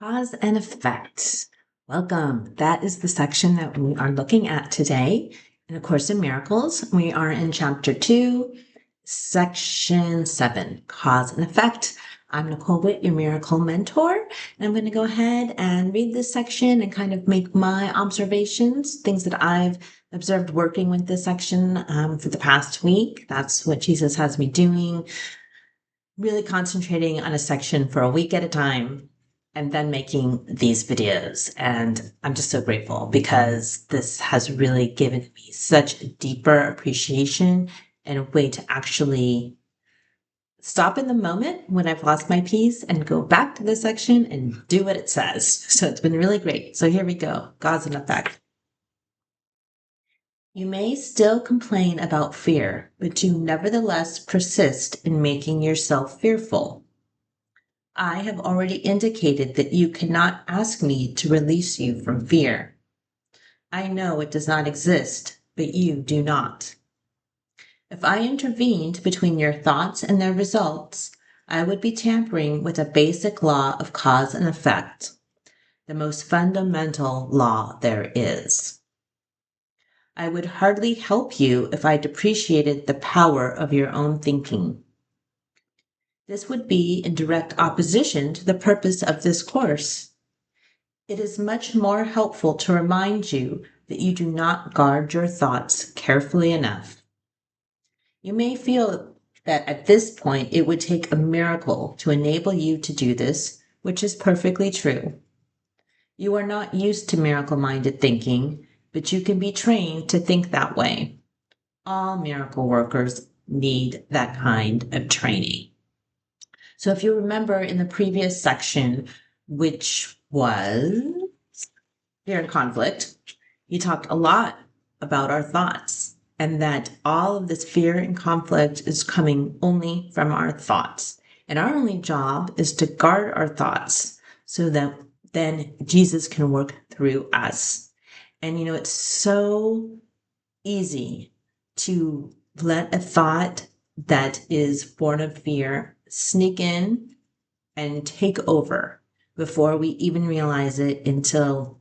Cause and effect. Welcome. That is the section that we are looking at today in A Course in Miracles. We are in chapter 2, section 7, cause and effect. I'm Nicole Witt, your miracle mentor, and I'm going to go ahead and read this section and kind of make my observations, things that I've observed working with this section for the past week. That's what Jesus has me doing, really concentrating on a section for a week at a time and then making these videos. And I'm just so grateful because this has really given me such a deeper appreciation and a way to actually stop in the moment when I've lost my peace and go back to this section and do what it says. So it's been really great. So here we go. Cause and effect. You may still complain about fear, but do nevertheless persist in making yourself fearful. I have already indicated that you cannot ask me to release you from fear. I know it does not exist, but you do not. If I intervened between your thoughts and their results, I would be tampering with a basic law of cause and effect, the most fundamental law there is. I would hardly help you if I depreciated the power of your own thinking. This would be in direct opposition to the purpose of this course. It is much more helpful to remind you that you do not guard your thoughts carefully enough. You may feel that at this point it would take a miracle to enable you to do this, which is perfectly true. You are not used to miracle-minded thinking, but you can be trained to think that way. All miracle workers need that kind of training. So if you remember in the previous section, which was fear and conflict, he talked a lot about our thoughts and that all of this fear and conflict is coming only from our thoughts. And our only job is to guard our thoughts so that then Jesus can work through us. And it's so easy to let a thought that is born of fear sneak in and take over before we even realize it until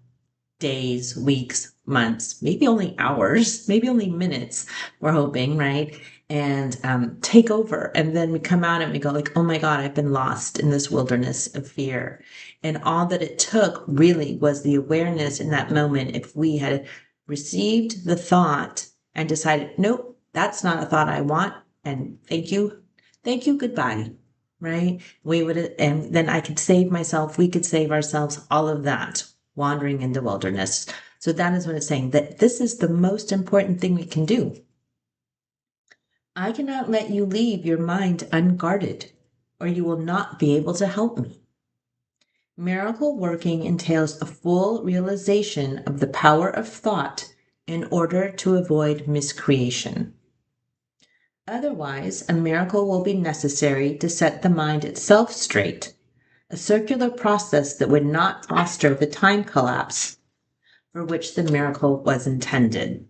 days, weeks, months, maybe only hours, maybe only minutes, we're hoping, right? And take over. And then we come out and we go like, oh my God, I've been lost in this wilderness of fear. And all that it took really was the awareness in that moment. If we had received the thought and decided, nope, that's not a thought I want. And thank you, goodbye. Right? We would, and then I could save myself. We could save ourselves all of that wandering in the wilderness. So that is what it's saying, that this is the most important thing we can do. I cannot let you leave your mind unguarded, or you will not be able to help me. Miracle working entails a full realization of the power of thought in order to avoid miscreation. Otherwise, a miracle will be necessary to set the mind itself straight, a circular process that would not foster the time collapse for which the miracle was intended.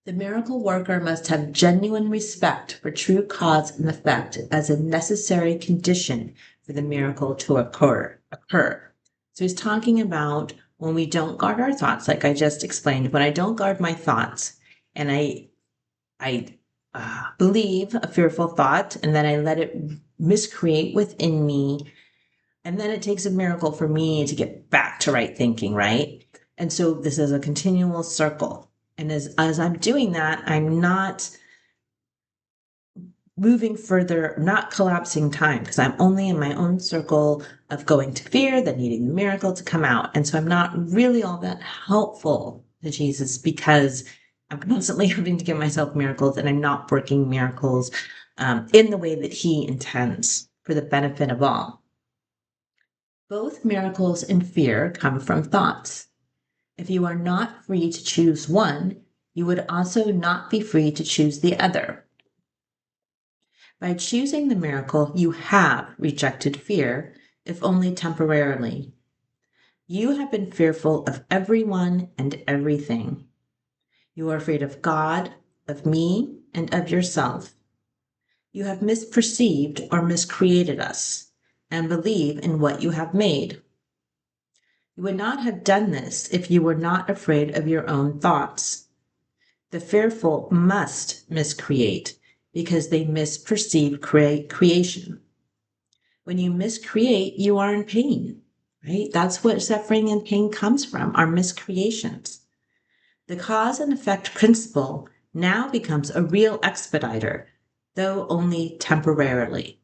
The miracle worker must have genuine respect for true cause and effect as a necessary condition for the miracle to occur. So he's talking about when we don't guard our thoughts, like I just explained, when I don't guard my thoughts and I believe a fearful thought and then I let it miscreate within me. And then it takes a miracle for me to get back to right thinking, right? And so this is a continual circle. And as I'm doing that, I'm not moving further, not collapsing time, because I'm only in my own circle of going to fear, then needing the miracle to come out. And so I'm not really all that helpful to Jesus because I'm constantly having to give myself miracles and I'm not working miracles in the way that he intends for the benefit of all. Both miracles and fear come from thoughts. If you are not free to choose one, you would also not be free to choose the other. By choosing the miracle, you have rejected fear, if only temporarily. You have been fearful of everyone and everything. You are afraid of God, of me, and of yourself. You have misperceived or miscreated us, and believe in what you have made. You would not have done this if you were not afraid of your own thoughts. The fearful must miscreate because they misperceive creation. When you miscreate, you are in pain, right? That's what suffering and pain comes from, our miscreations. The cause and effect principle now becomes a real expediter, though only temporarily,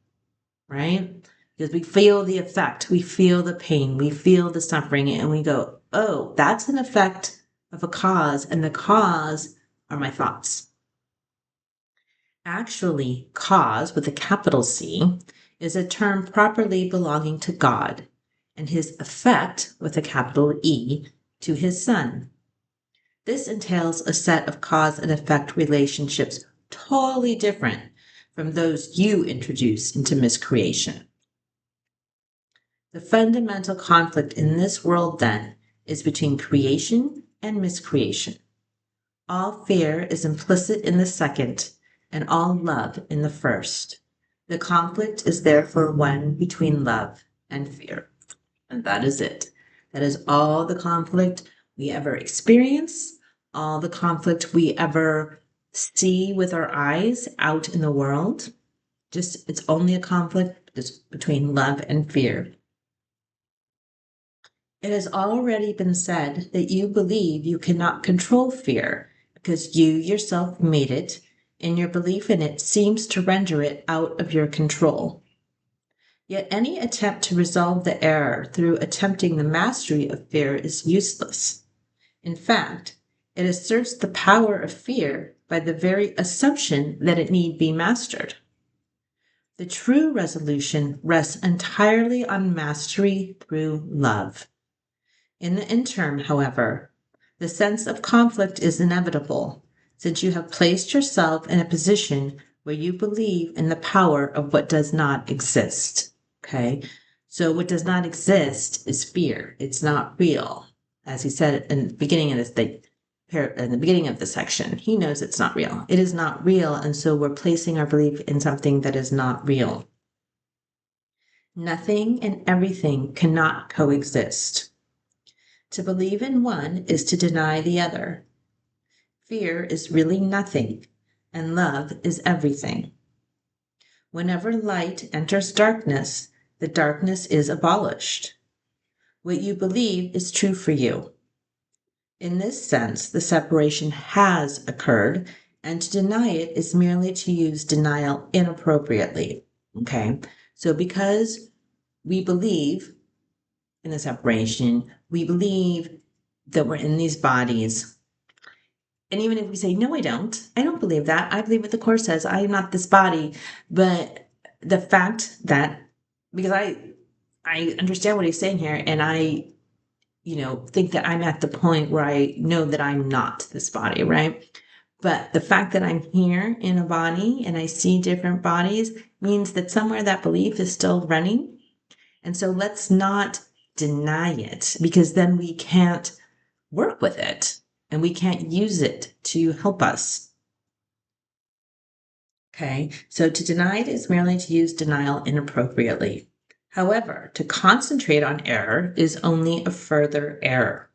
right? Because we feel the effect, we feel the pain, we feel the suffering, and we go, oh, that's an effect of a cause, and the cause are my thoughts. Actually, cause with a capital C is a term properly belonging to God, and his effect with a capital E to his Son. This entails a set of cause and effect relationships totally different from those you introduce into miscreation. The fundamental conflict in this world, then, is between creation and miscreation. All fear is implicit in the second, and all love in the first. The conflict is therefore one between love and fear. And that is it. That is all the conflict we ever experience, all the conflict we ever see with our eyes out in the world. Just, it's only a conflict between love and fear. It has already been said that you believe you cannot control fear because you yourself made it, and your belief in it seems to render it out of your control. Yet any attempt to resolve the error through attempting the mastery of fear is useless. In fact, it asserts the power of fear by the very assumption that it need be mastered. The true resolution rests entirely on mastery through love. In the interim, however, the sense of conflict is inevitable, since you have placed yourself in a position where you believe in the power of what does not exist. Okay? So what does not exist is fear. It's not real. As he said in the beginning of the section, he knows it's not real. It is not real, and so we're placing our belief in something that is not real. Nothing and everything cannot coexist. To believe in one is to deny the other. Fear is really nothing, and love is everything. Whenever light enters darkness, the darkness is abolished. What you believe is true for you. In this sense, the separation has occurred, and to deny it is merely to use denial inappropriately. Okay? So because we believe in the separation, we believe that we're in these bodies. And even if we say, no, I don't believe that. I believe what the Course says. I am not this body. But the fact that, because I understand what he's saying here, and I, think that I'm at the point where I know that I'm not this body, right? But the fact that I'm here in a body and I see different bodies means that somewhere that belief is still running. And so let's not deny it, because then we can't work with it and we can't use it to help us. Okay, so to deny it is merely to use denial inappropriately. However, to concentrate on error is only a further error.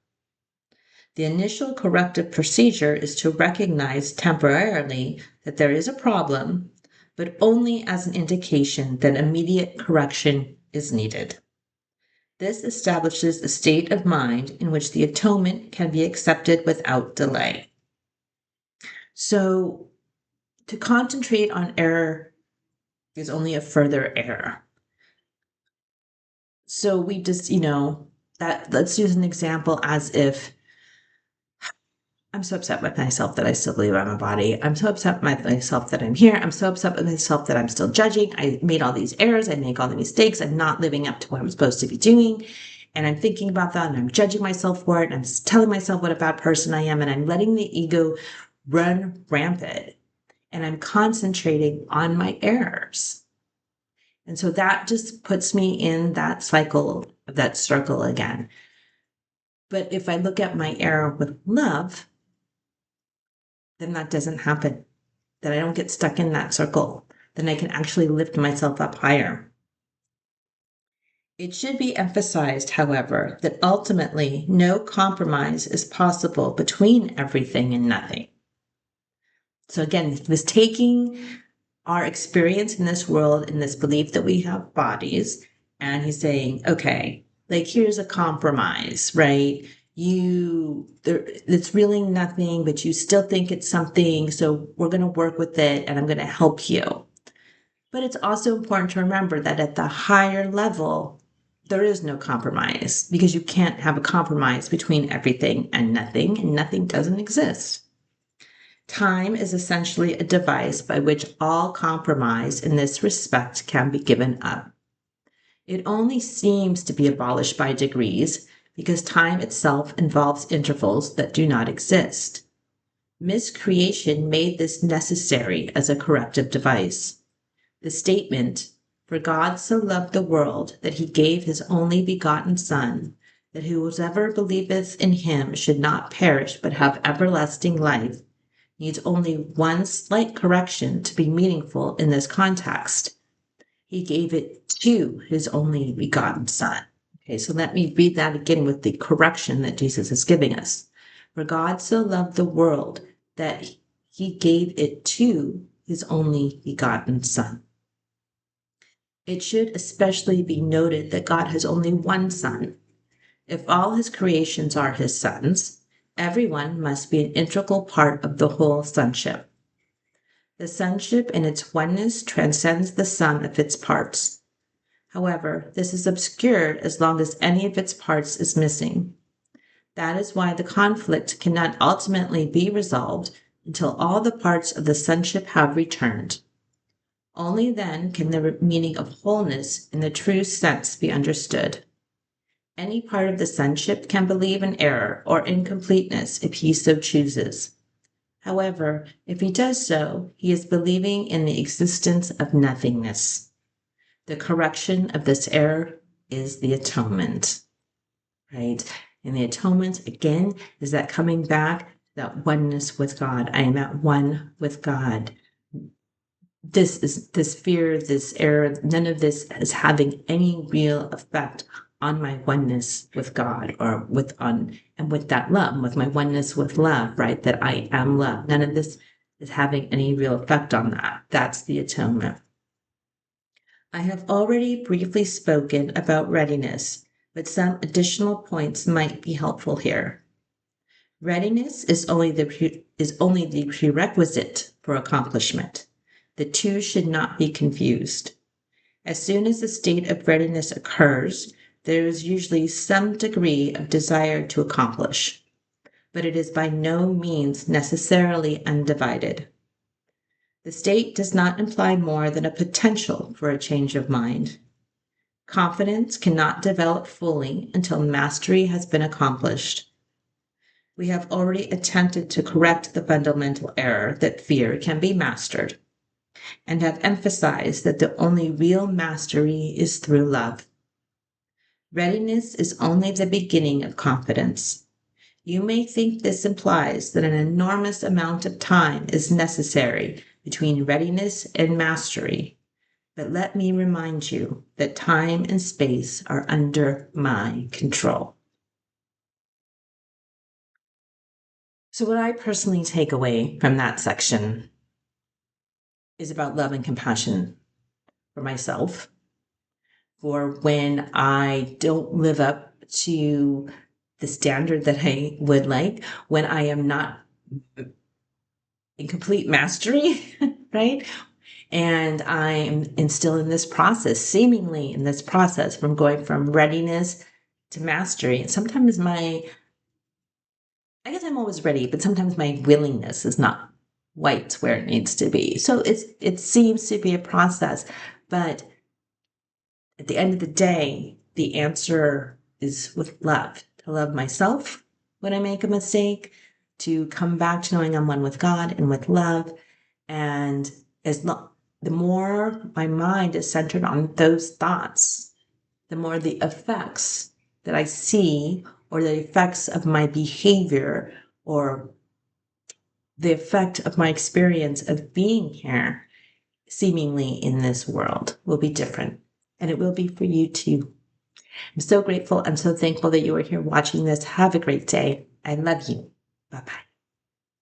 The initial corrective procedure is to recognize temporarily that there is a problem, but only as an indication that immediate correction is needed. This establishes a state of mind in which the atonement can be accepted without delay. So, to concentrate on error is only a further error. So we just, let's use an example as if I'm so upset with myself that I still believe I'm a body. I'm so upset with myself that I'm here. I'm so upset with myself that I'm still judging. I made all these errors. I make all the mistakes. I'm not living up to what I'm supposed to be doing. And I'm thinking about that and I'm judging myself for it. And I'm telling myself what a bad person I am. And I'm letting the ego run rampant. And I'm concentrating on my errors. And so that just puts me in that cycle, that circle again. But if I look at my error with love, then that doesn't happen. That I don't get stuck in that circle. Then I can actually lift myself up higher. It should be emphasized, however, that ultimately no compromise is possible between everything and nothing. So again, this taking our experience in this world and this belief that we have bodies, and he's saying, okay, like here's a compromise, right? It's really nothing, but you still think it's something, so we're going to work with it and I'm going to help you. But it's also important to remember that at the higher level, there is no compromise because you can't have a compromise between everything and nothing doesn't exist. Time is essentially a device by which all compromise in this respect can be given up. It only seems to be abolished by degrees because time itself involves intervals that do not exist. Miscreation made this necessary as a corrective device. The statement, "For God so loved the world that he gave his only begotten Son, that whosoever believeth in him should not perish but have everlasting life," needs only one slight correction to be meaningful in this context. He gave it to his only begotten Son. Okay, so let me read that again with the correction that Jesus is giving us. For God so loved the world that he gave it to his only begotten Son. It should especially be noted that God has only one Son. If all his creations are his sons, everyone must be an integral part of the whole sonship. The sonship in its oneness transcends the sum of its parts. However, this is obscured as long as any of its parts is missing. That is why the conflict cannot ultimately be resolved until all the parts of the sonship have returned. Only then can the meaning of wholeness in the true sense be understood. Any part of the sonship can believe in error or incompleteness if he so chooses. However, if he does so, he is believing in the existence of nothingness. The correction of this error is the atonement, right? And the atonement, again, is that coming back, that oneness with God. I am at one with God. This fear, this error, none of this is having any real effect on my oneness with God or with that love, with my oneness with love, right? That I am love. None of this is having any real effect on that. That's the atonement. I have already briefly spoken about readiness, but some additional points might be helpful here. Readiness is only the prerequisite for accomplishment. The two should not be confused. As soon as the state of readiness occurs, there is usually some degree of desire to accomplish, but it is by no means necessarily undivided. The state does not imply more than a potential for a change of mind. Confidence cannot develop fully until mastery has been accomplished. We have already attempted to correct the fundamental error that fear can be mastered, and have emphasized that the only real mastery is through love. Readiness is only the beginning of confidence. You may think this implies that an enormous amount of time is necessary between readiness and mastery, but let me remind you that time and space are under my control. So what I personally take away from that section is about love and compassion for myself, for when I don't live up to the standard that I would like, when I am not in complete mastery, right? And I'm still in this process, seemingly in this process from going from readiness to mastery. And sometimes I guess I'm always ready, but sometimes my willingness is not quite where it needs to be. So it seems to be a process, but at the end of the day, the answer is with love, to love myself when I make a mistake, to come back to knowing I'm one with God and with love. And the more my mind is centered on those thoughts, the more the effects that I see, or the effects of my behavior, or the effect of my experience of being here, seemingly in this world, will be different. And it will be for you too. I'm so grateful. I'm so thankful that you are here watching this. Have a great day. I love you. Bye bye.